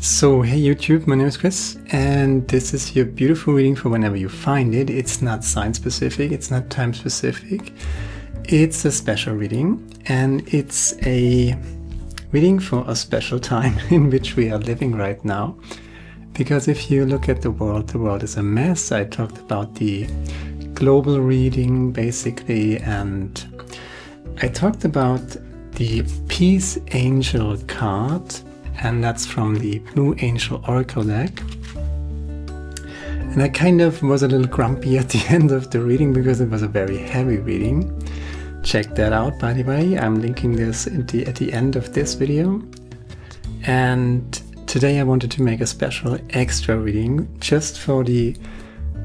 So, hey YouTube, my name is Chris, and this is your beautiful reading for whenever you find it. It's not sign specific, it's not time specific, it's a special reading, and it's a reading for a special time in which we are living right now. Because if you look at the world is a mess. I talked about the global reading basically, and I talked about the Peace Angel card, and that's from the Blue Angel Oracle deck. And I kind of was a little grumpy at the end of the reading because it was a very heavy reading. Check that out, by the way. I'm linking this at the end of this video. And today I wanted to make a special extra reading just for the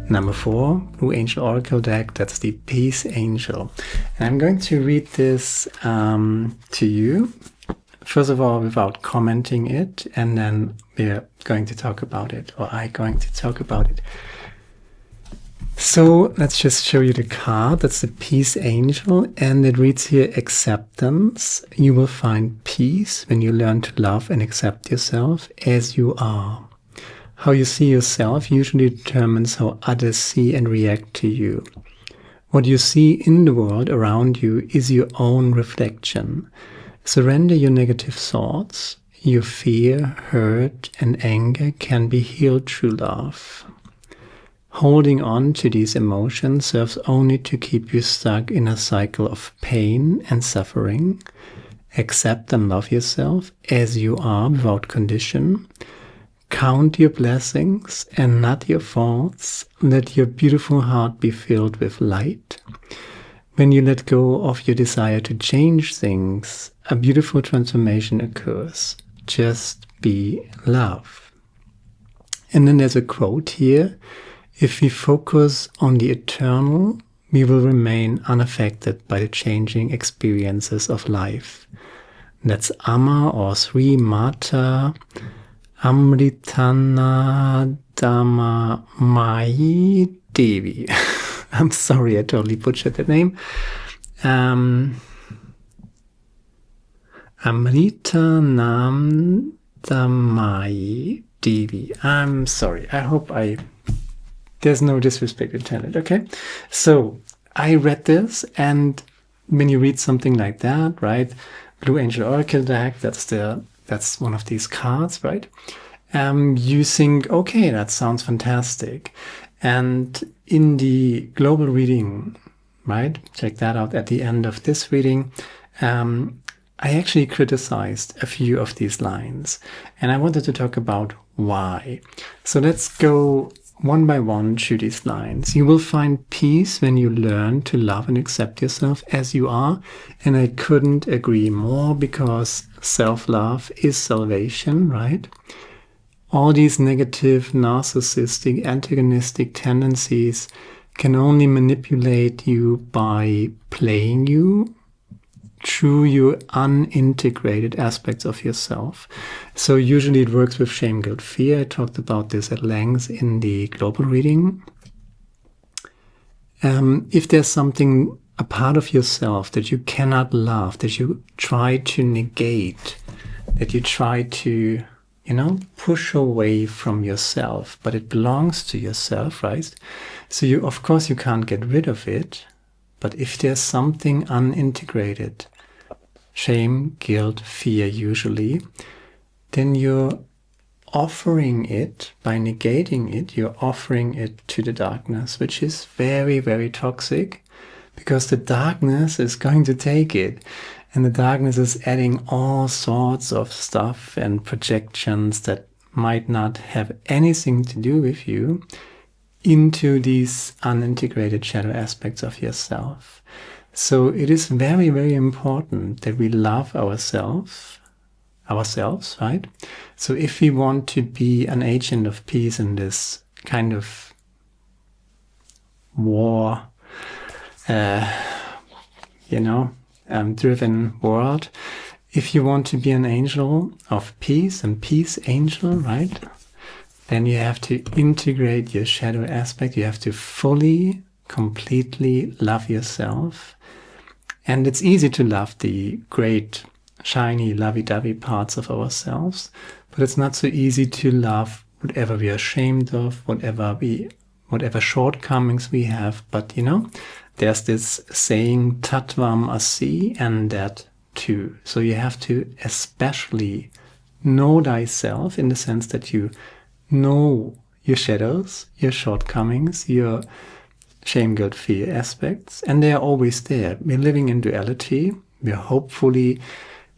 number 4 Blue Angel Oracle deck. That's the Peace Angel. And I'm going to read this to you. First of all, without commenting it, and then we're going to talk about it, or I'm going to talk about it. So let's just show you the card. That's the Peace Angel, and it reads here, acceptance. You will find peace when you learn to love and accept yourself as you are. How you see yourself usually determines how others see and react to you. What you see in the world around you is your own reflection. Surrender your negative thoughts. Your fear, hurt, and anger can be healed through love. Holding on to these emotions serves only to keep you stuck in a cycle of pain and suffering. Accept and love yourself as you are without condition. Count your blessings and not your faults. Let your beautiful heart be filled with light. When you let go of your desire to change things, a beautiful transformation occurs. Just be love. And then there's a quote here. If we focus on the eternal, we will remain unaffected by the changing experiences of life. That's Amma or Sri Mata Amritana Dhamma Mai Devi. I'm sorry, I totally butchered the name. Amrita Nam Dhamai Devi. I'm sorry. I hope there's no disrespect intended, okay? So I read this, and when you read something like that, right? Blue Angel Oracle deck, that's one of these cards, right? You think, okay, that sounds fantastic. And in the global reading, right? Check that out at the end of this reading. I actually criticized a few of these lines, and I wanted to talk about why. So let's go one by one through these lines. You will find peace when you learn to love and accept yourself as you are. And I couldn't agree more, because self-love is salvation, right? All these negative, narcissistic, antagonistic tendencies can only manipulate you by playing you through your unintegrated aspects of yourself. So usually it works with shame, guilt, fear. I talked about this at length in the global reading. If there's something, a part of yourself that you cannot love, that you try to negate, that you try to, push away from yourself, but it belongs to yourself, right? So of course you can't get rid of it. But if there's something unintegrated, shame, guilt, fear usually, then you're offering it, by negating it, you're offering it to the darkness, which is very, very toxic, because the darkness is going to take it. And the darkness is adding all sorts of stuff and projections that might not have anything to do with you into these unintegrated shadow aspects of yourself. So it is very, very important that we love ourselves, right? So if we want to be an agent of peace in this kind of war, driven world, if you want to be an angel of peace and peace angel, right? Then you have to integrate your shadow aspect. You have to fully, completely love yourself. And it's easy to love the great, shiny, lovey-dovey parts of ourselves. but it's not so easy to love whatever we are ashamed of, whatever shortcomings we have. But, you know, there's this saying, Tattvam asi, and that too. So you have to especially know thyself in the sense that you know your shadows, your shortcomings, your shame, guilt, fear aspects, and they are always there. We're living in duality. We're hopefully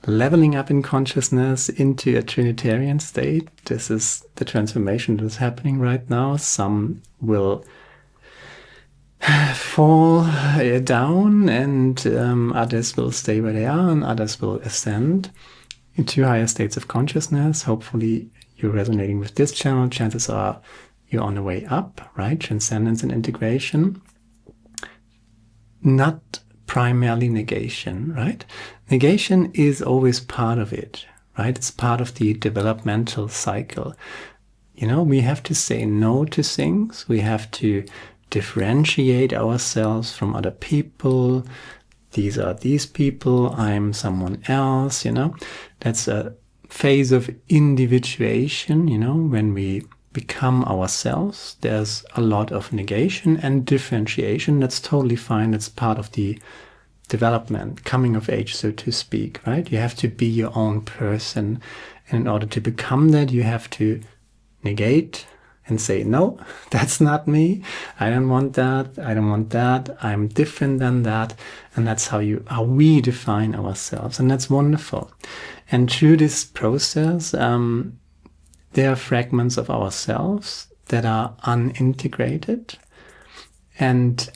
leveling up in consciousness into a Trinitarian state. This is the transformation that is happening right now. Some will fall down, and others will stay where they are, and others will ascend into higher states of consciousness. Hopefully you're resonating with this channel. Chances are you're on the way up, right? Transcendence and integration. Not primarily negation, right? Negation is always part of it, right? It's part of the developmental cycle. You know, we have to say no to things. We have to differentiate ourselves from other people. These are these people, I'm someone else, you know. That's a phase of individuation, you know, when we become ourselves. There's a lot of negation and differentiation. That's totally fine. That's part of the development, coming of age, so to speak, right? You have to be your own person. And in order to become that, you have to negate and say, no, that's not me. I don't want that. I don't want that. I'm different than that. And that's how we define ourselves. And that's wonderful. And through this process, there are fragments of ourselves that are unintegrated. And,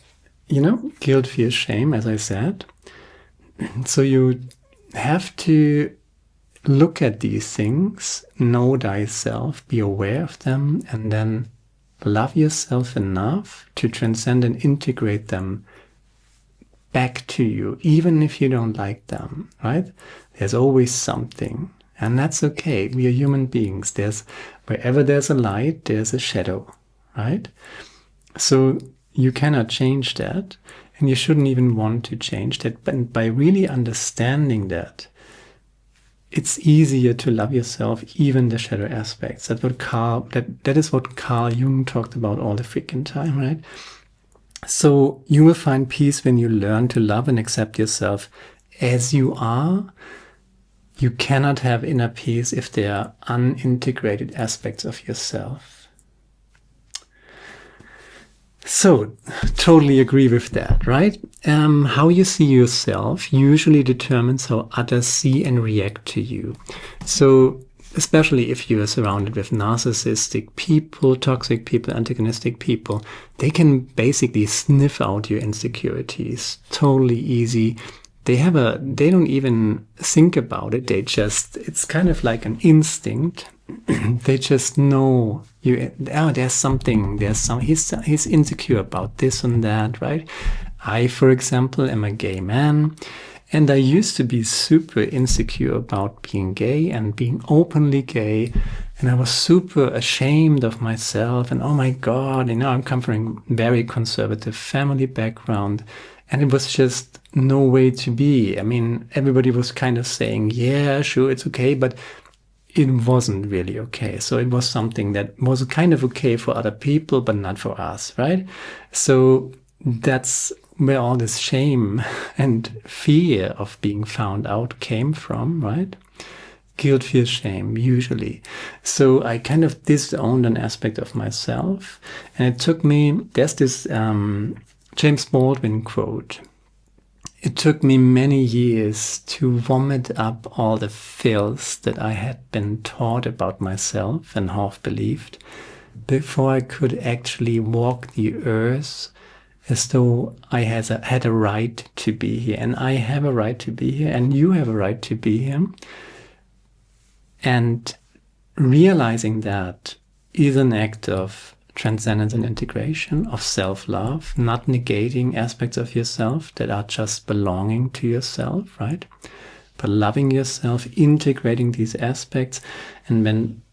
you know, guilt, fear, shame, as I said. So you have to look at these things, know thyself, be aware of them, and then love yourself enough to transcend and integrate them back to you, even if you don't like them, right? There's always something. And that's okay. We are human beings. Wherever there's a light, there's a shadow, right? So you cannot change that, and you shouldn't even want to change that. But by really understanding that, it's easier to love yourself, even the shadow aspects. That is what Carl Jung talked about all the freaking time, right? So you will find peace when you learn to love and accept yourself as you are. You cannot have inner peace if there are unintegrated aspects of yourself. So, totally agree with that, right? How you see yourself usually determines how others see and react to you. So, especially if you are surrounded with narcissistic people, toxic people, antagonistic people, they can basically sniff out your insecurities. Totally easy. They don't even think about it. It's kind of like an instinct. They just know he's insecure about this and that, right? I, for example, am a gay man, and I used to be super insecure about being gay and being openly gay, and I was super ashamed of myself, and oh my God, you know, I'm coming from a very conservative family background, and it was just no way to be. I mean, everybody was kind of saying, yeah, sure, it's okay, but it wasn't really okay. So it was something that was kind of okay for other people, but not for us, right? So that's where all this shame and fear of being found out came from, right? Guilt, fear, shame, usually. So I kind of disowned an aspect of myself. And it took me, there's this James Baldwin quote. It took me many years to vomit up all the filth that I had been taught about myself and half believed before I could actually walk the earth as though I had a right to be here. And I have a right to be here, and you have a right to be here. And realizing that is an act of transcendence and integration, of self-love, not negating aspects of yourself that are just belonging to yourself, right? But loving yourself, integrating these aspects. And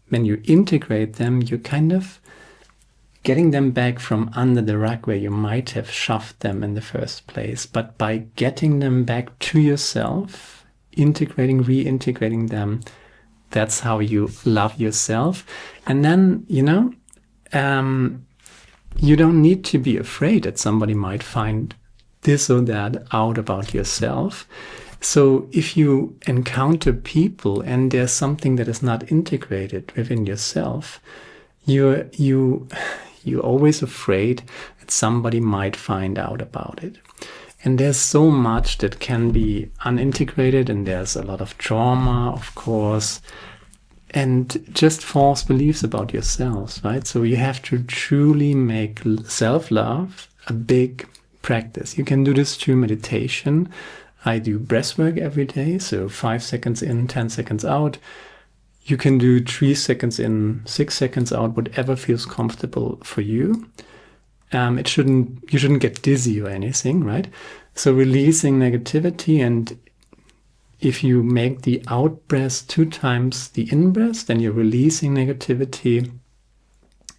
when you integrate them, you're kind of getting them back from under the rug where you might have shoved them in the first place. But by getting them back to yourself, integrating, reintegrating them, That's how you love yourself. And then, you know, you don't need to be afraid that somebody might find this or that out about yourself. So if you encounter people and there's something that is not integrated within yourself, you're always afraid that somebody might find out about it. And there's so much that can be unintegrated, and there's a lot of trauma, of course, and just false beliefs about yourselves, right? So you have to truly make self-love a big practice. You can do this through meditation. I do breath work every day, so 5 seconds in, 10 seconds out. You can do 3 seconds in, 6 seconds out, whatever feels comfortable for you. You shouldn't get dizzy or anything, right? So releasing negativity, and if you make the out breath 2 times the in breath, then you're releasing negativity.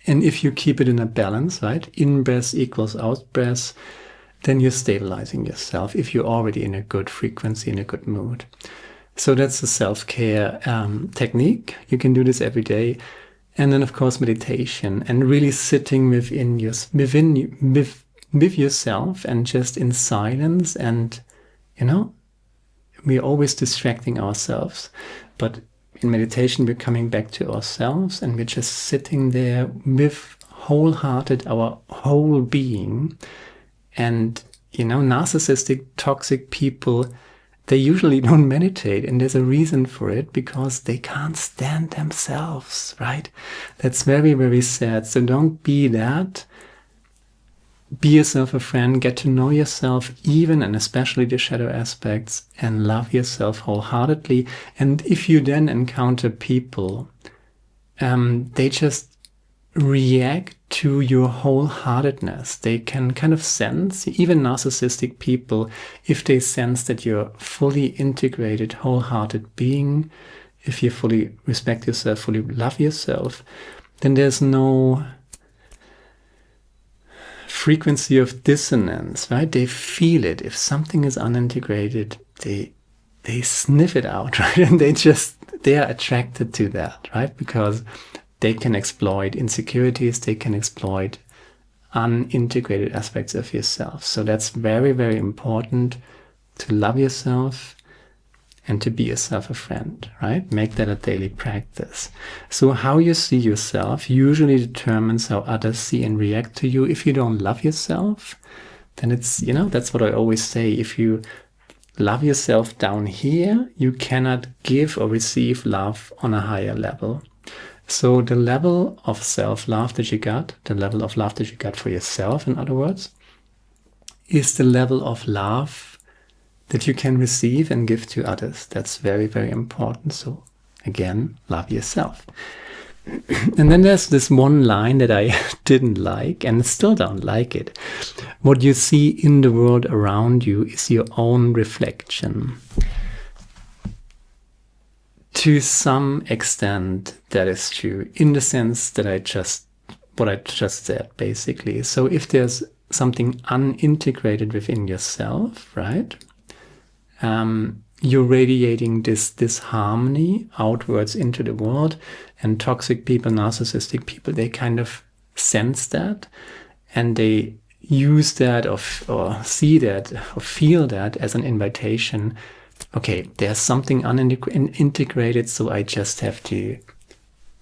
And if you keep it in a balance, right? In breath equals out breath, then you're stabilizing yourself if you're already in a good frequency, in a good mood. So that's a self-care technique. You can do this every day. And then, of course, meditation, and really sitting with yourself and just in silence. And, you know, we're always distracting ourselves. But in meditation, we're coming back to ourselves, and we're just sitting there with wholehearted, our whole being. And, you know, narcissistic, toxic people, they usually don't meditate, and there's a reason for it, because they can't stand themselves, right? That's very, very sad. So don't be that. Be yourself a friend, get to know yourself, even and especially the shadow aspects, and love yourself wholeheartedly. And if you then encounter people, they just react to your wholeheartedness. They can kind of sense, even narcissistic people, if they sense that you're fully integrated, wholehearted being, if you fully respect yourself, fully love yourself, then there's no frequency of dissonance, right? They feel it. If something is unintegrated, they sniff it out, right? And they are attracted to that, right? Because they can exploit insecurities, they can exploit unintegrated aspects of yourself. So that's very, very important, to love yourself and to be yourself a friend, right? Make that a daily practice. So how you see yourself usually determines how others see and react to you. If you don't love yourself, then it's, you know, that's what I always say. If you love yourself down here, you cannot give or receive love on a higher level. So the level of self-love that you got, the level of love that you got for yourself, in other words, is the level of love that you can receive and give to others. That's very, very important. So again, love yourself. And then there's this one line that I didn't like, and still don't like it. What you see in the world around you is your own reflection. To some extent, that is true, in the sense that what I just said, basically. So if there's something unintegrated within yourself, right, you're radiating this harmony outwards into the world, and toxic people, narcissistic people, they kind of sense that, and they use that or see that or feel that as an invitation. Okay, there's something unintegrated, so I just have to,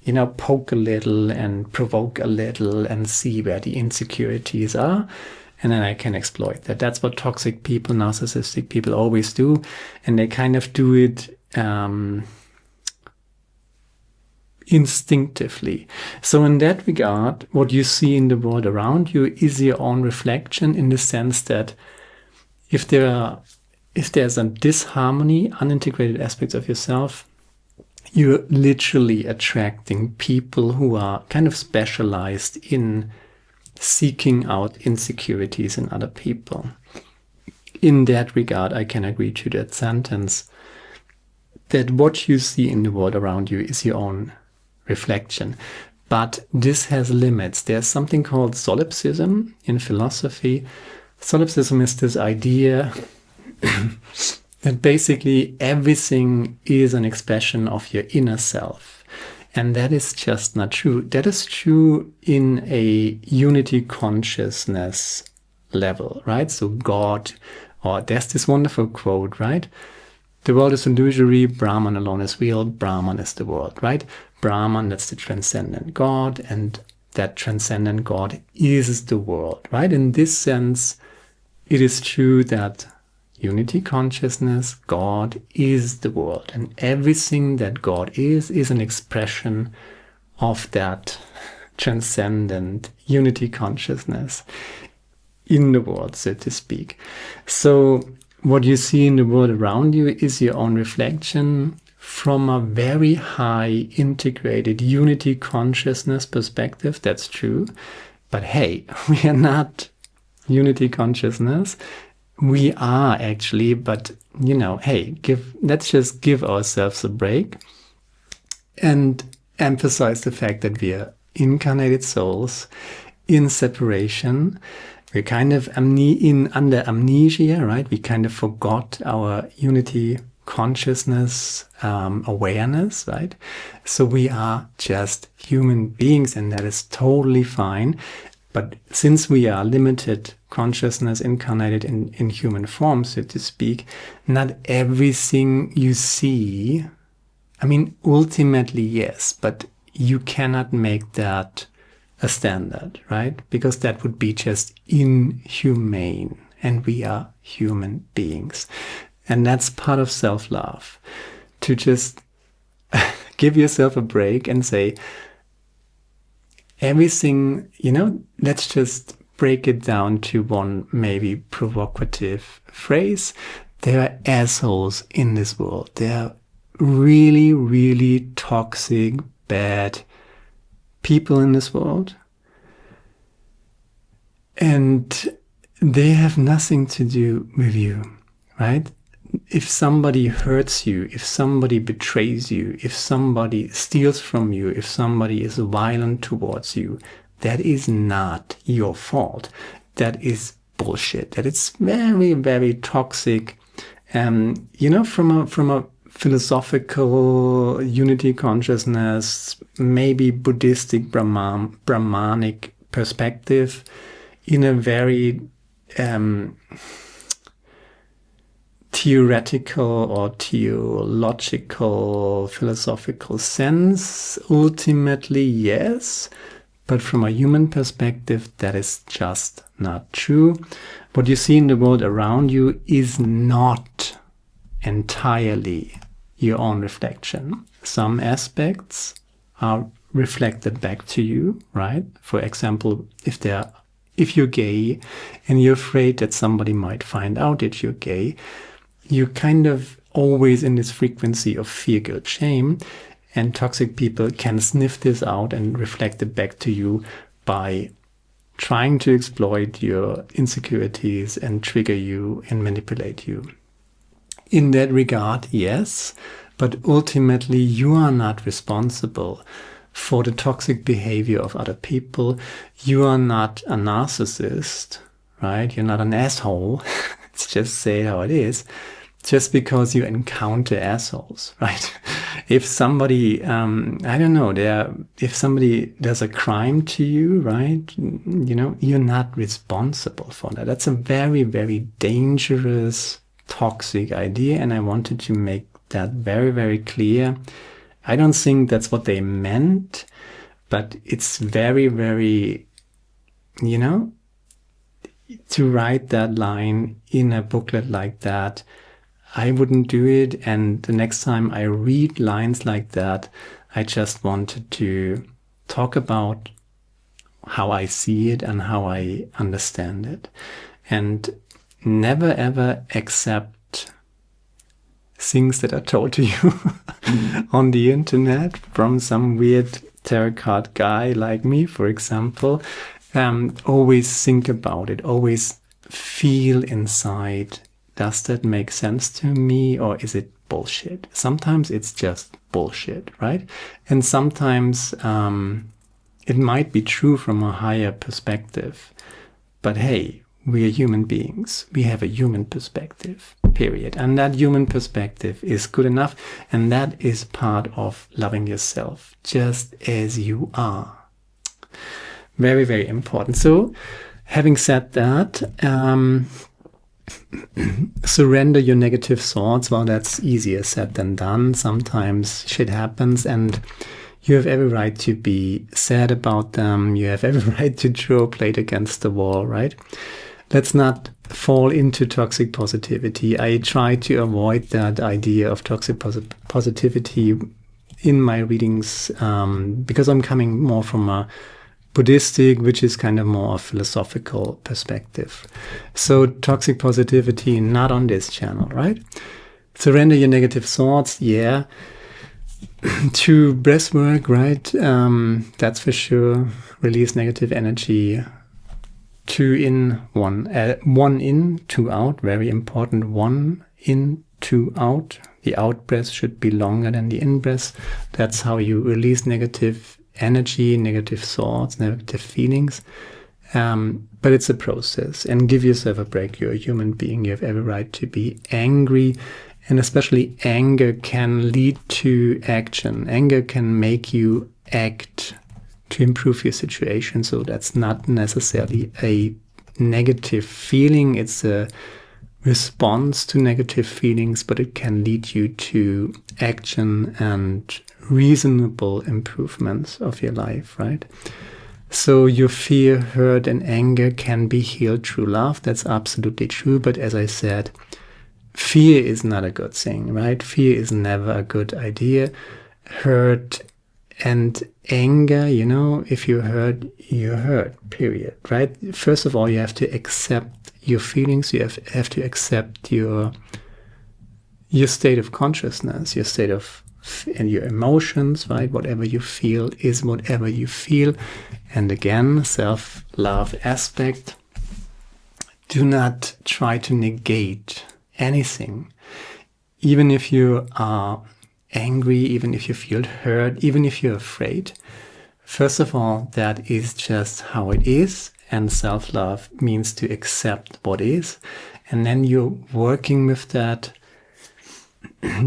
you know, poke a little and provoke a little and see where the insecurities are, and then I can exploit that. That's what toxic people, narcissistic people always do, and they kind of do it instinctively. So in that regard, what you see in the world around you is your own reflection, in the sense that if there's a disharmony, unintegrated aspects of yourself, you're literally attracting people who are kind of specialized in seeking out insecurities in other people. In that regard, I can agree to that sentence, that what you see in the world around you is your own reflection. But this has limits. There's something called solipsism in philosophy. Solipsism is this idea that basically everything is an expression of your inner self. And that is just not true. That is true in a unity consciousness level, right? So God, or there's this wonderful quote, right? The world is illusory, Brahman alone is real, Brahman is the world, right? Brahman, that's the transcendent God, and that transcendent God is the world, right? In this sense, it is true that unity consciousness, God is the world, and everything that God is an expression of that transcendent unity consciousness in the world, so to speak. So what you see in the world around you is your own reflection from a very high integrated unity consciousness perspective. That's true. But hey, we are not unity consciousness. We are actually, but you know, hey, let's just give ourselves a break and emphasize the fact that we are incarnated souls in separation. We're kind of under amnesia, right? We kind of forgot our unity consciousness awareness, right? So we are just human beings, and that is totally fine. But since we are limited consciousness incarnated in human form, so to speak, not everything you see, I mean, ultimately, yes, but you cannot make that a standard, right? Because that would be just inhumane, and we are human beings. And that's part of self-love, to just give yourself a break and say, everything, you know, let's just break it down to one maybe provocative phrase. There are assholes in this world. There are really, really toxic, bad people in this world. And they have nothing to do with you, right? If somebody hurts you, if somebody betrays you, if somebody steals from you, if somebody is violent towards you, that is not your fault. That is bullshit. That is very, very toxic. You know, from a philosophical unity consciousness, maybe Buddhistic Brahmanic perspective, in a very theoretical or theological, philosophical sense, ultimately, yes. But from a human perspective, that is just not true. What you see in the world around you is not entirely your own reflection. Some aspects are reflected back to you, right? For example, if you're gay and you're afraid that somebody might find out that you're gay, you're kind of always in this frequency of fear, guilt, shame, and toxic people can sniff this out and reflect it back to you by trying to exploit your insecurities and trigger you and manipulate you. In that regard, yes, but ultimately you are not responsible for the toxic behavior of other people. You are not a narcissist, right? You're not an asshole. Let's just say it how it is. Just because you encounter assholes, right? If somebody, I don't know, if somebody does a crime to you, right? You know, you're not responsible for that. That's a very, very dangerous, toxic idea. And I wanted to make that very, very clear. I don't think that's what they meant, but it's very, very, you know, to write that line in a booklet like that, I wouldn't do it. And the next time I read lines like that, I just wanted to talk about how I see it and how I understand it. And never ever accept things that are told to you on the internet from some weird tarot card guy like me, for example. Always think about it. Always feel inside. Does that make sense to me, or is it bullshit? Sometimes it's just bullshit, right? And sometimes it might be true from a higher perspective. But hey, we are human beings. We have a human perspective. period. And that human perspective is good enough, and that is part of loving yourself just as you are. Very, very important. So having said that, surrender your negative thoughts. Well, that's easier said than done. Sometimes shit happens and you have every right to be sad about them. You have every right to throw a plate against the wall, right? Let's not fall into toxic positivity. I try to avoid that idea of toxic positivity in my readings because I'm coming more from a Buddhistic, which is kind of more a philosophical perspective. So toxic positivity, not on this channel, right? Surrender your negative thoughts, yeah. To breath work, right? That's for sure. Release negative energy. 2 in, 1. 1 in, 2 out. Very important. 1 in, 2 out. The out breath should be longer than the in breath. That's how you release negative energy, negative thoughts, negative feelings. But it's a process, and give yourself a break. You're a human being. You have every right to be angry, and especially anger can lead to action. Anger can make you act to improve your situation. So that's not necessarily a negative feeling. It's a response to negative feelings, but it can lead you to action and reasonable improvements of your life, right? So your fear, hurt, and anger can be healed through love. That's absolutely true. But as I said, fear is not a good thing, right? Fear is never a good idea. Hurt and anger, you know, if you're hurt, period, right? First of all, you have to accept your feelings. You have to accept your state of consciousness, your state of and your emotions, right? Whatever you feel is whatever you feel. And again, self-love aspect. Do not try to negate anything. Even if you are angry, even if you feel hurt, even if you're afraid. First of all, that is just how it is. And self-love means to accept what is. And then you're working with that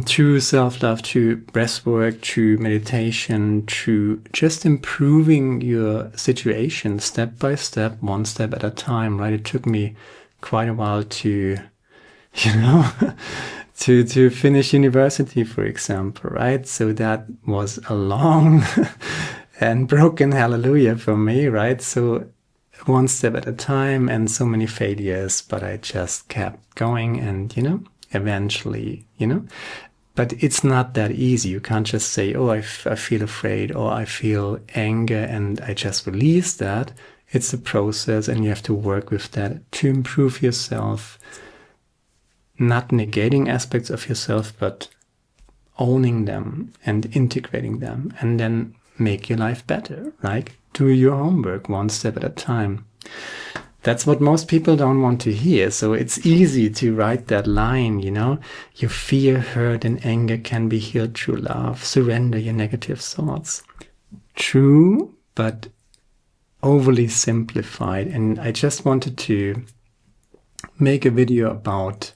through self-love, through breath work, through meditation, through just improving your situation step by step, one step at a time, right? It took me quite a while to, you know, to finish university, for example, right? So that was a long and broken hallelujah for me, right? So one step at a time and so many failures, but I just kept going and, you know, eventually, you know, but it's not that easy. You can't just say, oh, I feel afraid or I feel anger and I just release that. It's a process and you have to work with that to improve yourself, not negating aspects of yourself, but owning them and integrating them and then make your life better, right? Do your homework one step at a time. That's what most people don't want to hear. So it's easy to write that line, you know, your fear, hurt, and anger can be healed through love. Surrender your negative thoughts. True, but overly simplified. And I just wanted to make a video about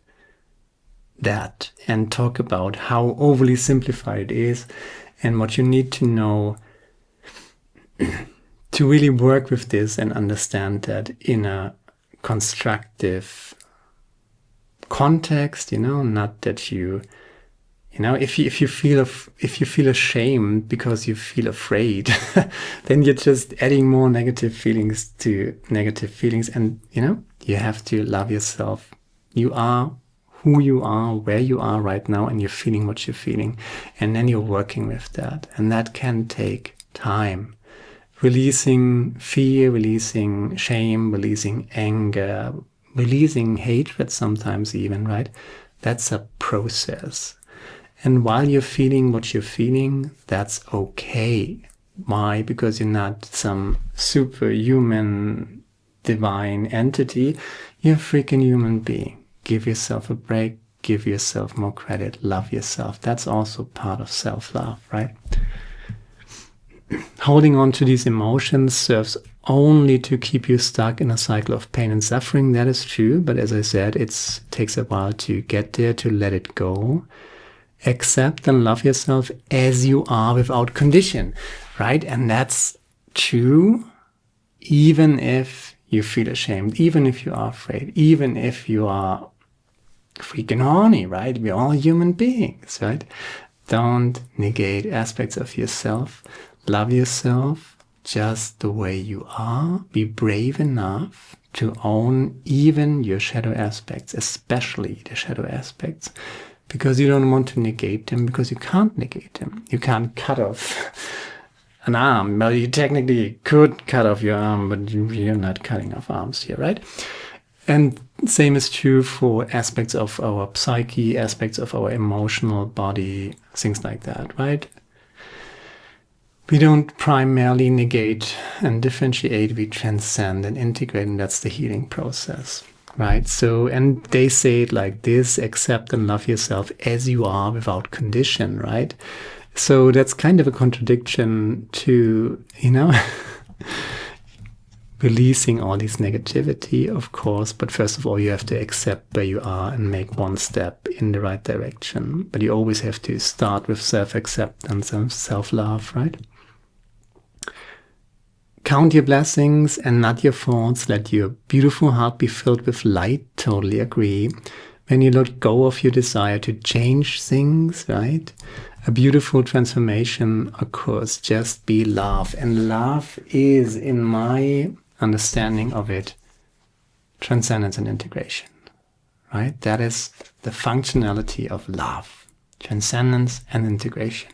that and talk about how overly simplified it is and what you need to know to really work with this and understand that in a constructive context, you know, not that you know, if you feel ashamed because you feel afraid, then you're just adding more negative feelings to negative feelings. And, you know, you have to love yourself. You are who you are, where you are right now, and you're feeling what you're feeling. And then you're working with that. And that can take time. Releasing fear, releasing shame, releasing anger, releasing hatred sometimes even, right? That's a process. And while you're feeling what you're feeling, that's okay. Why? Because you're not some superhuman divine entity. You're a freaking human being. Give yourself a break. Give yourself more credit. Love yourself. That's also part of self-love, right? Holding on to these emotions serves only to keep you stuck in a cycle of pain and suffering. That is true. But as I said, it takes a while to get there, to let it go. Accept and love yourself as you are without condition, right? And that's true even if you feel ashamed, even if you are afraid, even if you are freaking horny, right? We're all human beings, right? Don't negate aspects of yourself. Love yourself just the way you are. Be brave enough to own even your shadow aspects, especially the shadow aspects, because you don't want to negate them, because you can't negate them. You can't cut off an arm. Well, you technically could cut off your arm, but you're not cutting off arms here, right? And same is true for aspects of our psyche, aspects of our emotional body, things like that, right? We don't primarily negate and differentiate, we transcend and integrate, and that's the healing process, right? So, and they say it like this: accept and love yourself as you are without condition, right? So that's kind of a contradiction to, releasing all this negativity, of course, but first of all, you have to accept where you are and make one step in the right direction. But you always have to start with self-acceptance and self-love, right? Count your blessings and not your faults. Let your beautiful heart be filled with light. Totally agree. When you let go of your desire to change things, right? A beautiful transformation occurs. Just be love. And love is, in my understanding of it, transcendence and integration, right? That is the functionality of love. Transcendence and integration.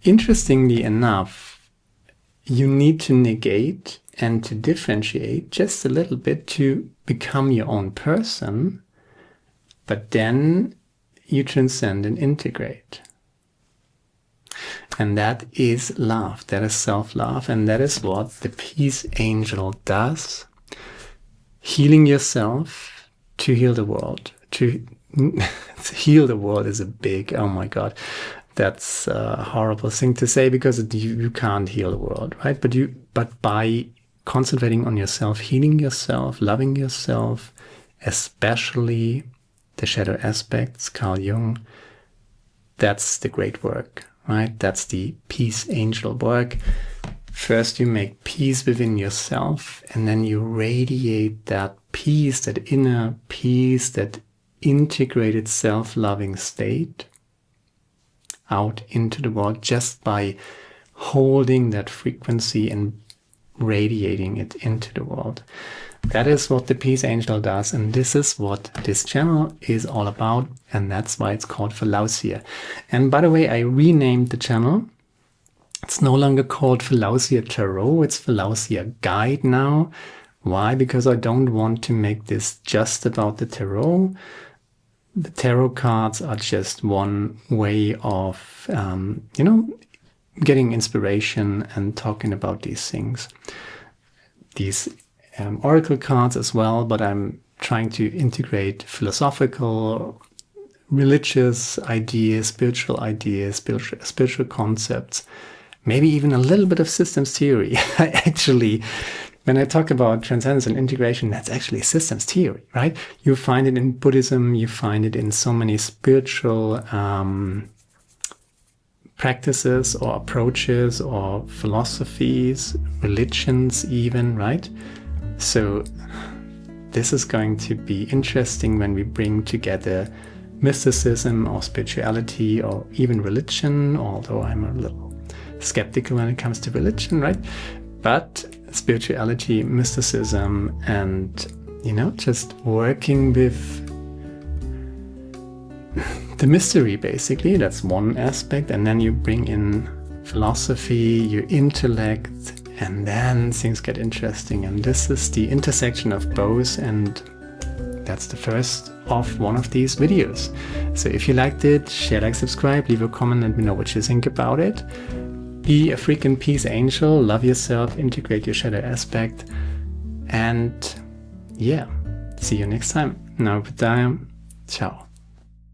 Interestingly enough, you need to negate and to differentiate just a little bit to become your own person, but then you transcend and integrate. And that is love, that is self-love, and that is what the Peace Angel does. Healing yourself to heal the world. To heal the world is a big, oh my God, that's a horrible thing to say, because you can't heal the world, right? But by concentrating on yourself, healing yourself, loving yourself, especially the shadow aspects, Carl Jung, that's the great work, right? That's the Peace Angel work. First, you make peace within yourself, and then you radiate that peace, that inner peace, that integrated self-loving state out into the world just by holding that frequency and radiating it into the world. That is what the Peace Angel does, and this is what this channel is all about, and that's why it's called Philautia. And by the way, I renamed the channel. It's no longer called Philautia Tarot, it's Philautia Guide now. Why? Because I don't want to make this just about the tarot. The tarot cards are just one way of, getting inspiration and talking about these things. These oracle cards as well, but I'm trying to integrate philosophical, religious ideas, spiritual concepts, maybe even a little bit of systems theory. Actually, when I talk about transcendence and integration, that's actually systems theory, right? You find it in Buddhism, you find it in so many spiritual practices or approaches or philosophies, religions even, right? So this is going to be interesting when we bring together mysticism or spirituality or even religion, although I'm a little skeptical when it comes to religion, right? But spirituality, mysticism, and, just working with the mystery, basically. That's one aspect. And then you bring in philosophy, your intellect, and then things get interesting. And this is the intersection of both, and that's the first of one of these videos. So if you liked it, share, like, subscribe, leave a comment, let me know what you think about it. Be a freaking Peace Angel, love yourself, integrate your shadow aspect, and yeah, see you next time. Now, ciao.